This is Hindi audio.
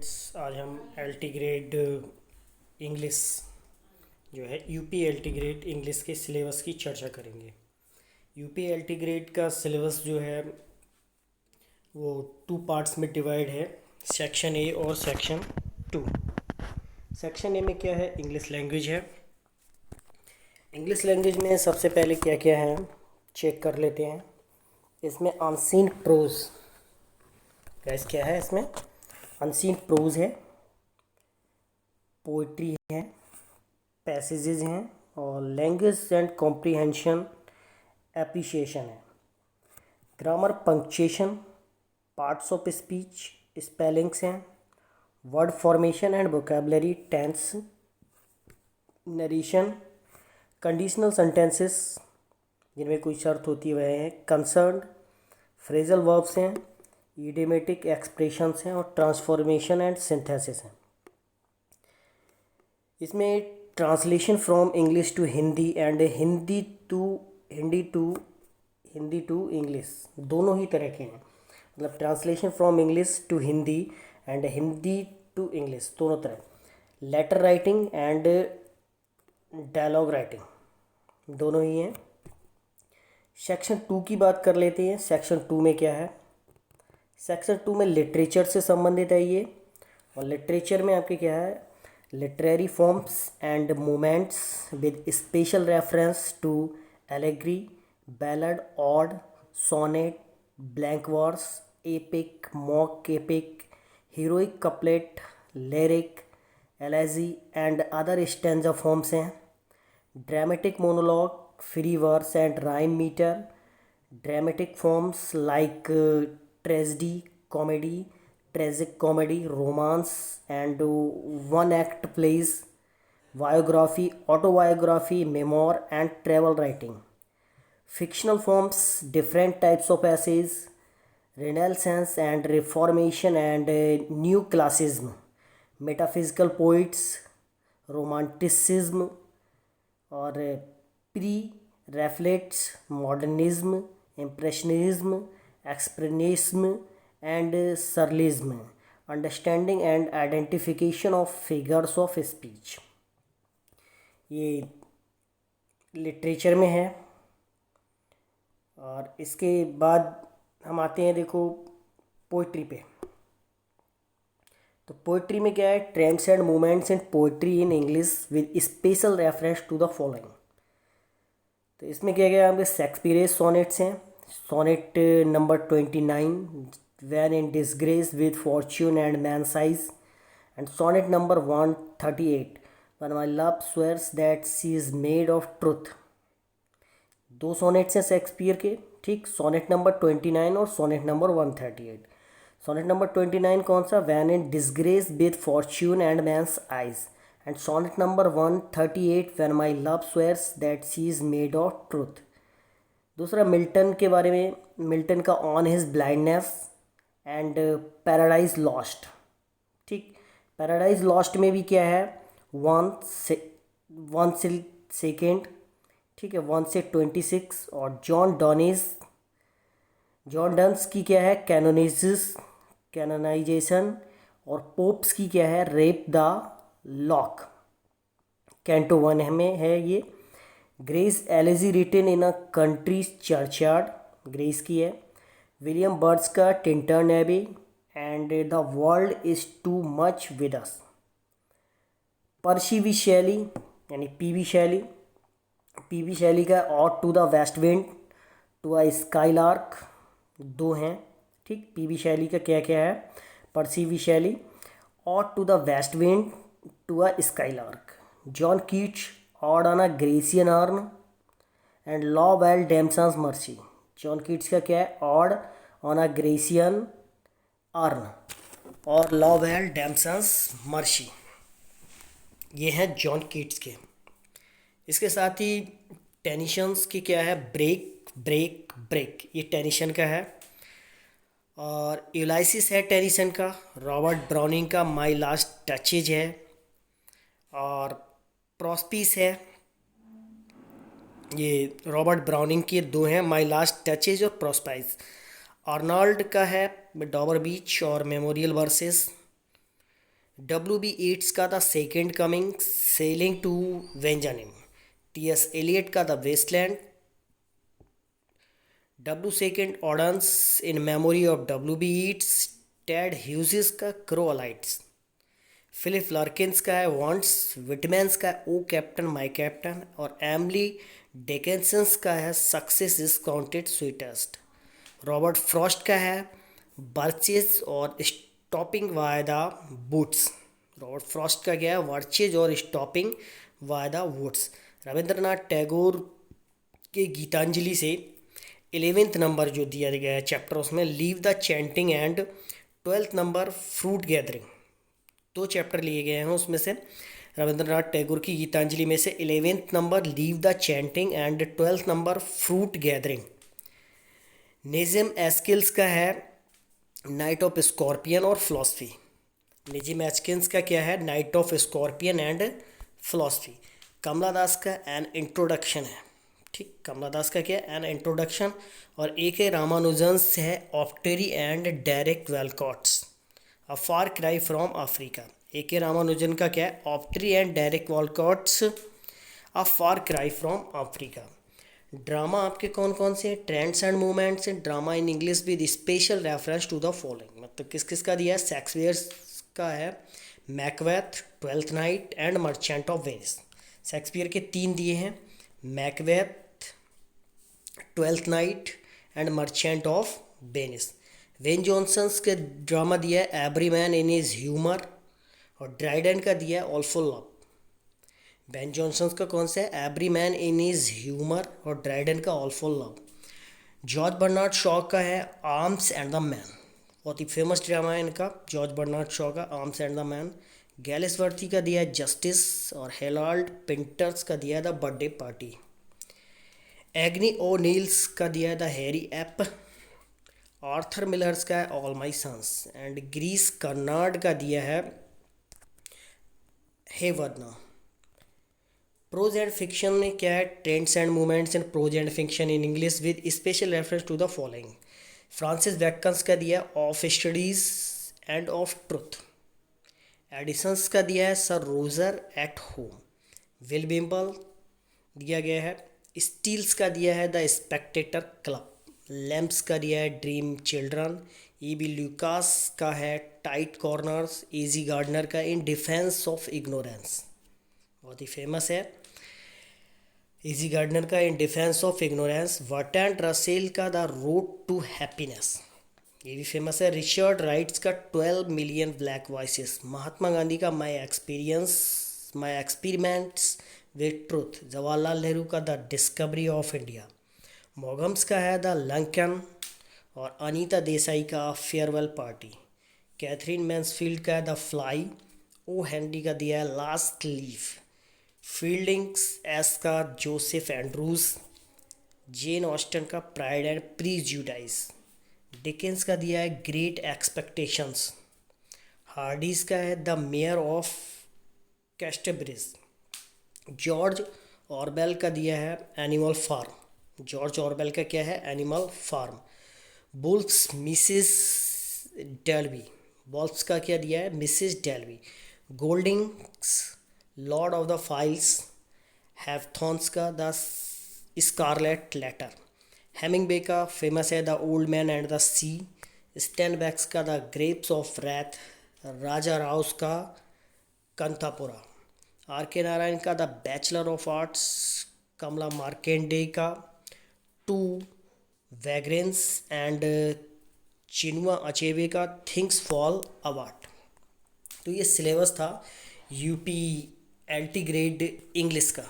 स्टूडेंट्स, आज हम एलटी ग्रेड इंग्लिश जो है यूपी एलटी ग्रेड इंग्लिश के सिलेबस की चर्चा करेंगे। यूपी एलटी ग्रेड का सिलेबस जो है वो 2 पार्ट्स में डिवाइड है, सेक्शन ए और सेक्शन 2। सेक्शन ए में क्या है, इंग्लिश लैंग्वेज है। इंग्लिश लैंग्वेज में सबसे पहले क्या क्या है चेक कर लेते हैं। इसमें अनसीन प्रोज, गैस क्या है, इसमें अनसीन प्रोज है, पोइट्री है, पैसेजेस हैं और लैंग्वेज एंड कॉम्प्रिहेंशन एप्रिशिएशन है। Grammar, punctuation, parts of speech, spellings हैं, word formation and vocabulary, tense, narration, conditional sentences जिनमें कोई शर्त होती है वह है, कंसर्न, फ्रेजल वर्ब्स हैं, इडियोमेटिक एक्सप्रेशंस हैं और ट्रांसफॉर्मेशन एंड सिंथेसिस हैं। इसमें translation from English to Hindi and Hindi to English दोनों ही तरह के हैं। मतलब translation from English to Hindi and Hindi to English दोनों तरह। Letter writing and dialogue writing दोनों ही हैं। सेक्शन 2 की बात कर लेते हैं। सेक्शन 2 में क्या है, सेक्शन 2 में लिटरेचर से संबंधित है ये। और लिटरेचर में आपके क्या है, literary forms and movements with special reference to allegory, ballad, ode, sonnet, blank verse, epic, mock epic, heroic couplet, lyric, elegy and other stanza forms हैं। Dramatic monologue, free verse and rhyme metre, dramatic forms like tragedy, comedy, tragic comedy, romance and one act plays, biography, autobiography, memoir and travel writing. Fictional forms, different types of essays, Renaissance and Reformation and New Classicism, metaphysical poets, romanticism और pre-Raphaelites, modernism, impressionism, expressionism and surrealism, understanding and identification of figures of speech। ये लिटरेचर में है। और इसके बाद हम आते हैं, देखो, पोइट्री पे। तो पोइट्री में क्या है, trends and movements in poetry in English with special reference to the following. तो इसमें क्या क्या आपके शेक्सपियर सोनेट्स हैं। Sonnet number 29, when in disgrace with fortune and man's size, and sonnet number 138, when my love swears that she is made of truth। दो सोनेट्स हैं शेक्सपियर के, ठीक, सोनेट नंबर 29 और सोनेट नंबर 138। सोनेट नंबर 29 कौन सा, when in disgrace with fortune and man's eyes, and sonnet number 138, when my love swears that she is made of truth। दूसरा मिल्टन के बारे में, मिल्टन का on his blindness and paradise lost, ठीक। पैराडाइज लॉस्ट में भी क्या है, वन से सेकेंड, ठीक है, 1 से 26। और जॉन डन्स की क्या है, कैनोनाइजेशन। और पोप्स की क्या है, रेप द लॉक, कैंटो 1 में है ये। Gray's elegy written in a country churchyard, Gray's की है। विलियम बर्ड्स का Tintern Abbey and the world is too much with us. Percy B Shelley यानी पीवी शैली का ode to the west wind to a skylark, दो हैं, ठीक। पीवी शैली का क्या क्या है, Percy B Shelley, ode to the west wind to a skylark. John Keats, ode on a Grecian urn and law Belle Dame sans Merci. John Keats का क्या है, Ode on a Grecian Urn और लॉ वेल डेम्सन्स मर्सी, ये हैं जॉन कीट्स के। इसके साथ ही टेनिशंस की क्या है, ब्रेक ब्रेक ब्रेक, ये टेनिशन का है। और यूलाइसिस है टेनिसन का। रॉबर्ट ब्राउनिंग का माई लास्ट टचेज है। और प्रॉस्पिस है, ये रॉबर्ट ब्राउनिंग के दो हैं, माई लास्ट टचेज और प्रॉस्पाइस। आर्नल्ड का है डॉबर बीच और मेमोरियल वर्सेस। W.B. Yeats का The Second Coming, Sailing to वेंजानिम। T.S. एलियट का द वेस्टलैंड। W. सेकेंड Auden's In Memory of W.B. Yeats। Ted Hughes का क्रोअलाइट्स। फिलिप लार्किन्स का है वॉन्ट्स। विटमैन्स का है ओ कैप्टन माई कैप्टन। और एमली डिकिंसंस का है success is counted sweetest. Robert Frost का है बर्चेज और stopping by the woods. Robert Frost का क्या है, वर्चेज और stopping by the woods. Rabindranath Tagore के गीतांजलि से 11th नंबर जो दिया गया है चैप्टर, उसमें leave the chanting and 12th number fruit gathering. दो चैप्टर लिए गए हैं उसमें से। रविंद्रनाथ टैगोर की गीतांजलि में से 11th number leave the chanting and 12th number fruit gathering. Nissim Ezekiel's का है नाइट ऑफ स्कॉर्पियन और फिलॉसफी। नेजिम एस्किल्स का क्या है, Night of Scorpion and philosophy. Kamala Das का एन इंट्रोडक्शन है, ठीक। कमला दास का क्या है, एन इंट्रोडक्शन। और A.K. रामानुजन से है obituary and Derek Walcott's, A Far Cry from Africa. A.K. Ramanujan का क्या है, obituary and Derek Walcott's, A Far Cry from Africa. Drama आपके कौन कौन से हैं, trends and movements in drama in English with special reference to the following. मतलब किस किस का दिया है, शेक्सपियर का है Macbeth, Twelfth Night and merchant of Venice. Shakespeare के 3 दिए हैं, Macbeth, Twelfth Night and merchant of Venice. Ben Jonson's के ड्रामा दिया है every man in his humour, और ड्राइडेन का दिया है all for love. Ben Jonson का कौन सा है, every man in his humour, और ड्राइडन का all for love. George Bernard Shaw का है आर्म्स एंड द मैन, बहुत ही फेमस ड्रामा है इनका, जॉर्ज बर्नार्ड शॉ का आर्म्स एंड द मैन। गैलिसवर्थी का दिया है जस्टिस, और हेलाल्ड पिंटर्स का दिया है the birthday party. Eugene O'Neill's का दिया है the hairy ape. Arthur Miller's का है all my sons. And Girish Karnad का दिया है हेवरना। प्रोज एंड फिक्शन में क्या है, trends and movements in prose and fiction in English with special reference to the following. Francis Bacon's का दिया of Studies and of Truth. Addison's का दिया है Sir Roger at Home. Will Wimble दिया गया है। स्टील्स का दिया है द स्पेक्टेटर क्लब। लैम्प्स का दिया है ड्रीम चिल्ड्रन। E.B. ल्यूकास का है टाइट कॉर्नर्स। इजी गार्डनर का इन डिफेंस ऑफ इग्नोरेंस, बहुत ही फेमस है इजी गार्डनर का in defence of ignorance. Bertrand Russell का द रोड टू हैप्पीनेस, ये भी फेमस है। रिचर्ड राइट्स का 12 million black voices. Mahatma Gandhi का my experiments with truth. Jawaharlal Nehru का द डिस्कवरी ऑफ इंडिया। मोगम्स का है द लंकन, और अनीता देसाई का फेयरवेल पार्टी। कैथरीन मैंसफील्ड का द फ्लाई। ओ हेनरी का दिया है लास्ट लीव। फील्डिंग्स एस का जोसेफ एंड्रूज। जेन ऑस्टन का प्राइड एंड प्रीजुडाइज। डिकेंस का दिया है ग्रेट एक्सपेक्टेशंस। हार्डीज का है The Mayor of Casterbridge. George Orwell का दिया है एनिमल फार्म। जॉर्ज ऑरवेल का क्या है, animal farm. Bulls Mrs डेल्बी, balls का क्या दिया है, Mrs डेल्बी। गोल्डिंग्स Lord of the files. हैवथॉर्न्स का द स्कारलेट लेटर। हेमिंगबे का फेमस है the old man and the सी। स्टैनबैक्स का the grapes of wrath. Raja Rouse का कंथापुरा। R.K. नारायण का द बैचलर ऑफ आर्ट्स। कमला मार्केंडे का टू वैग्रेंस। एंड चिनुआ अचेबे का थिंग्स फॉल अपार्ट। तो ये सिलेबस था यूपी LT ग्रेड इंग्लिश का।